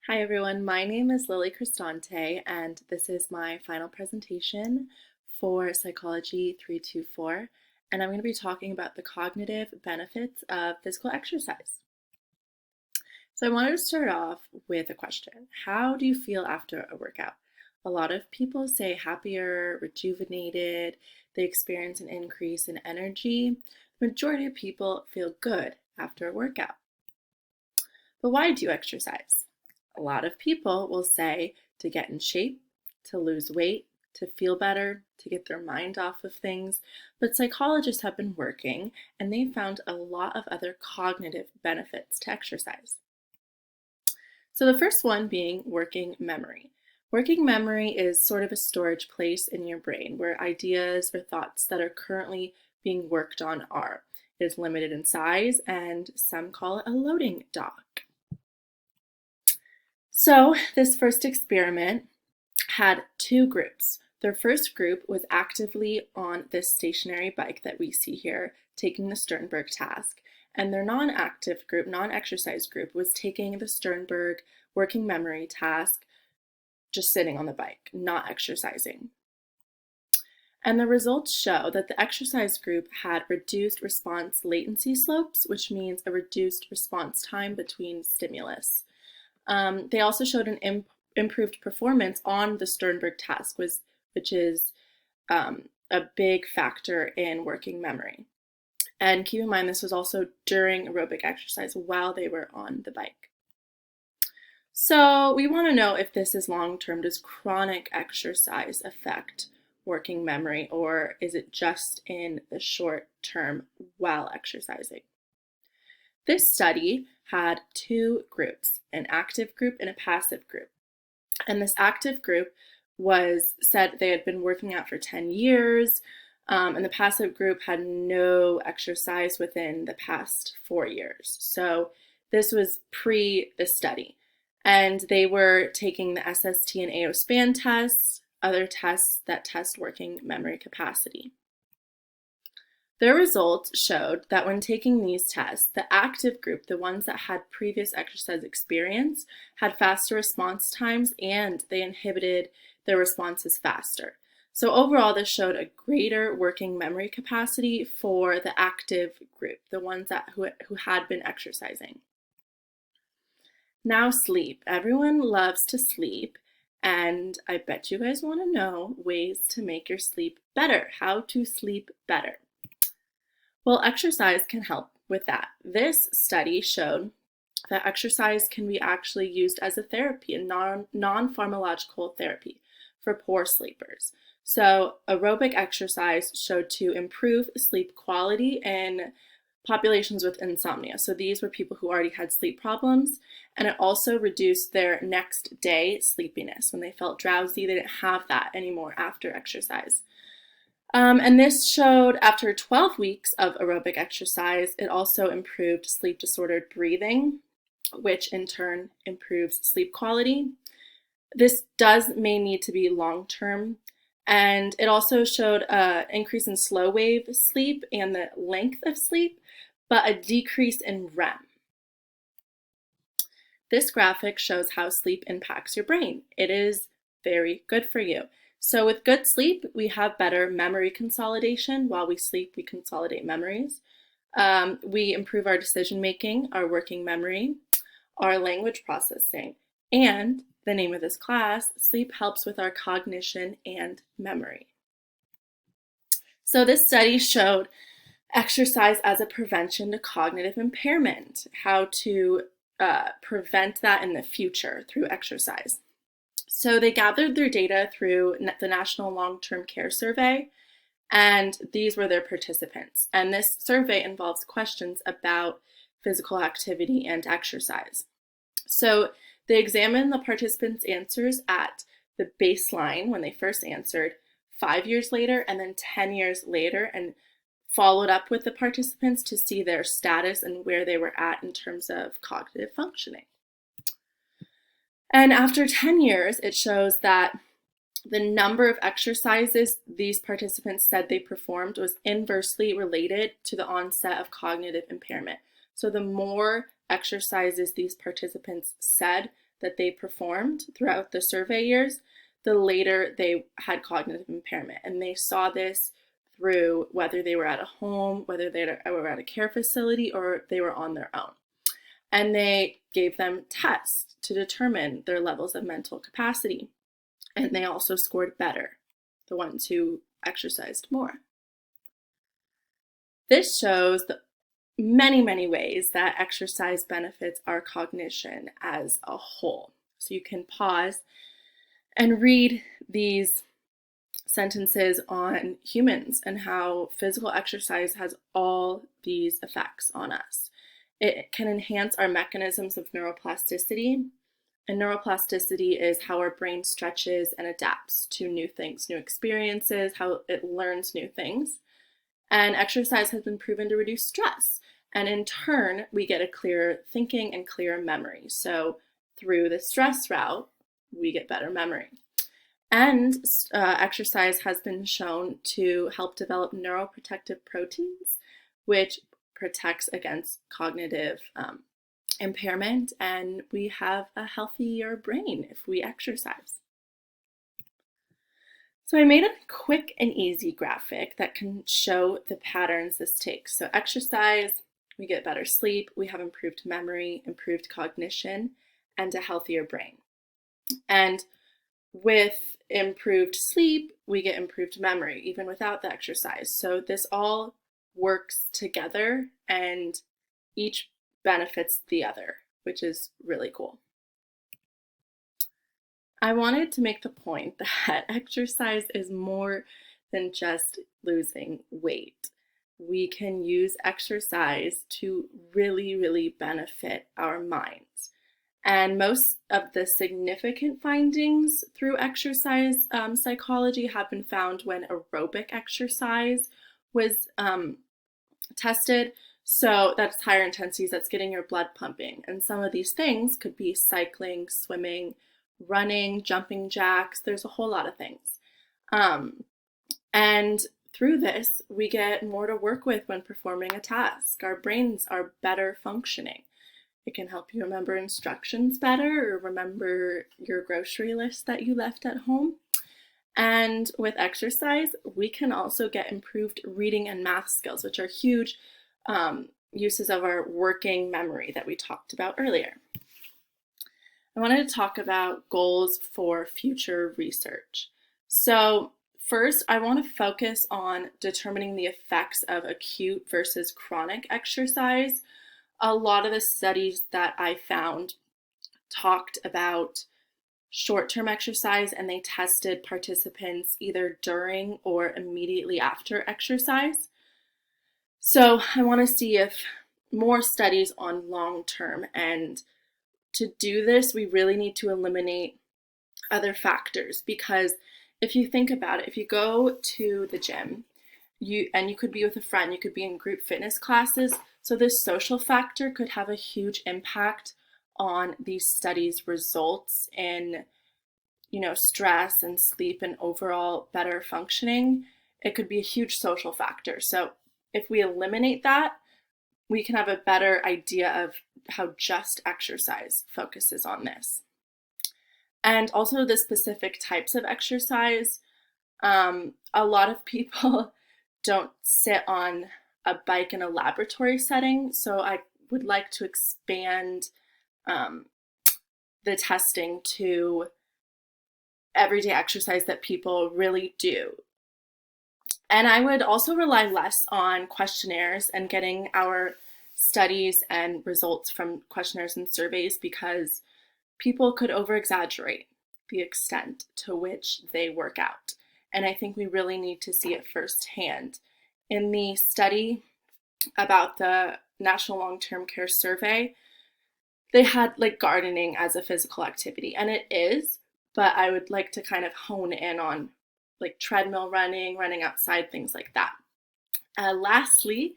Hi everyone, my name is Lily Cristante and this is my final presentation for Psychology 324, and I'm going to be talking about the cognitive benefits of physical exercise. So I wanted to start off with a question. How do you feel after a workout? A lot of people say happier, rejuvenated, they experience an increase in energy. The majority of people feel good after a workout. But why do you exercise? A lot of people will say to get in shape, to lose weight, to feel better, to get their mind off of things. But psychologists have been working and they found a lot of other cognitive benefits to exercise. So the first one being working memory. Working memory is sort of a storage place in your brain where ideas or thoughts that are currently being worked on are. It is limited in size and some call it a loading dock. So this first experiment had two groups. Their first group was actively on this stationary bike that we see here, taking the Sternberg task. And their non-active group, non-exercise group, was taking the Sternberg working memory task, just sitting on the bike, not exercising. And the results show that the exercise group had reduced response latency slopes, which means a reduced response time between stimulus. They also showed an improved performance on the Sternberg task, which is a big factor in working memory. And keep in mind, this was also during aerobic exercise while they were on the bike. So we want to know if this is long-term. Does chronic exercise affect working memory, or is it just in the short term while exercising? This study had two groups, an active group and a passive group. And this active group said they had been working out for 10 years, and the passive group had no exercise within the past 4 years. So this was pre the study. And they were taking the SST and AO span tests, other tests that test working memory capacity. Their results showed that when taking these tests, the active group, the ones that had previous exercise experience, had faster response times and they inhibited their responses faster. So overall, this showed a greater working memory capacity for the active group, the ones who had been exercising. Now sleep. Everyone loves to sleep, and I bet you guys want to know ways to make your sleep better, how to sleep better. Well, exercise can help with that. This study showed that exercise can be actually used as a therapy, a non-pharmacological therapy for poor sleepers. So aerobic exercise showed to improve sleep quality in populations with insomnia. So these were people who already had sleep problems, and it also reduced their next day sleepiness. When they felt drowsy, they didn't have that anymore after exercise. And this showed after 12 weeks of aerobic exercise, it also improved sleep disordered breathing, which in turn improves sleep quality. This may need to be long-term, and it also showed an increase in slow wave sleep and the length of sleep, but a decrease in REM. This graphic shows how sleep impacts your brain. It is very good for you. So with good sleep, we have better memory consolidation. While we sleep, we consolidate memories. We improve our decision-making, our working memory, our language processing, and the name of this class, sleep helps with our cognition and memory. So this study showed exercise as a prevention to cognitive impairment, how to prevent that in the future through exercise. So they gathered their data through the National Long-Term Care Survey, and these were their participants. And this survey involves questions about physical activity and exercise. So they examined the participants' answers at the baseline when they first answered, 5 years later, and then 10 years later, and followed up with the participants to see their status and where they were at in terms of cognitive functioning. And after 10 years, it shows that the number of exercises these participants said they performed was inversely related to the onset of cognitive impairment. So the more exercises these participants said that they performed throughout the survey years, the later they had cognitive impairment. And they saw this through whether they were at a home, whether they were at a care facility, or they were on their own. And they gave them tests to determine their levels of mental capacity. And they also scored better, the ones who exercised more. This shows the many, many ways that exercise benefits our cognition as a whole. So you can pause and read these sentences on humans and how physical exercise has all these effects on us. It can enhance our mechanisms of neuroplasticity. And neuroplasticity is how our brain stretches and adapts to new things, new experiences, how it learns new things. And exercise has been proven to reduce stress. And in turn, we get a clearer thinking and clearer memory. So through the stress route, we get better memory. And exercise has been shown to help develop neuroprotective proteins, which protects against cognitive impairment, and we have a healthier brain if we exercise. So I made a quick and easy graphic that can show the patterns this takes. So exercise, we get better sleep, we have improved memory, improved cognition, and a healthier brain. And with improved sleep, we get improved memory, even without the exercise. So this all works together and each benefits the other, which is really cool. I wanted to make the point that exercise is more than just losing weight. We can use exercise to really, really benefit our minds. And most of the significant findings through exercise psychology have been found when aerobic exercise was tested. So that's higher intensities, that's getting your blood pumping. And some of these things could be cycling, swimming, running, jumping jacks. There's a whole lot of things. And through this, we get more to work with when performing a task. Our brains are better functioning. It can help you remember instructions better or remember your grocery list that you left at home. And with exercise, we can also get improved reading and math skills, which are huge uses of our working memory that we talked about earlier. I wanted to talk about goals for future research. So first, I want to focus on determining the effects of acute versus chronic exercise. A lot of the studies that I found talked about short-term exercise, and they tested participants either during or immediately after exercise. So I want to see if more studies on long-term, and to do this, we really need to eliminate other factors, because if you think about it, if you go to the gym, you could be with a friend, you could be in group fitness classes, so this social factor could have a huge impact on these studies' results in, stress and sleep and overall better functioning. It could be a huge social factor. So if we eliminate that, we can have a better idea of how just exercise focuses on this. And also the specific types of exercise. A lot of people don't sit on a bike in a laboratory setting, so I would like to expand the testing to everyday exercise that people really do. And I would also rely less on questionnaires and getting our studies and results from questionnaires and surveys, because people could over-exaggerate the extent to which they work out. And I think we really need to see it firsthand. In the study about the National Long-Term Care Survey, they had gardening as a physical activity, and it is, but I would like to kind of hone in on treadmill running, running outside, things like that. Lastly,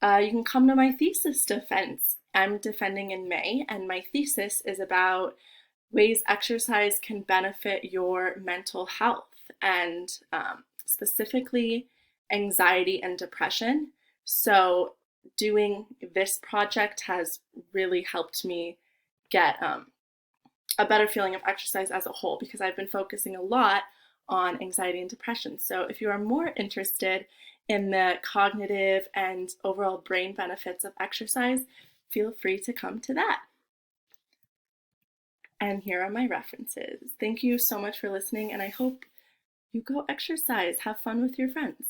you can come to my thesis defense. I'm defending in May, and my thesis is about ways exercise can benefit your mental health, and specifically anxiety and depression. So doing this project has really helped me get a better feeling of exercise as a whole, because I've been focusing a lot on anxiety and depression. So if you are more interested in the cognitive and overall brain benefits of exercise, feel free to come to that. And here are my references. Thank you so much for listening, and I hope you go exercise. Have fun with your friends.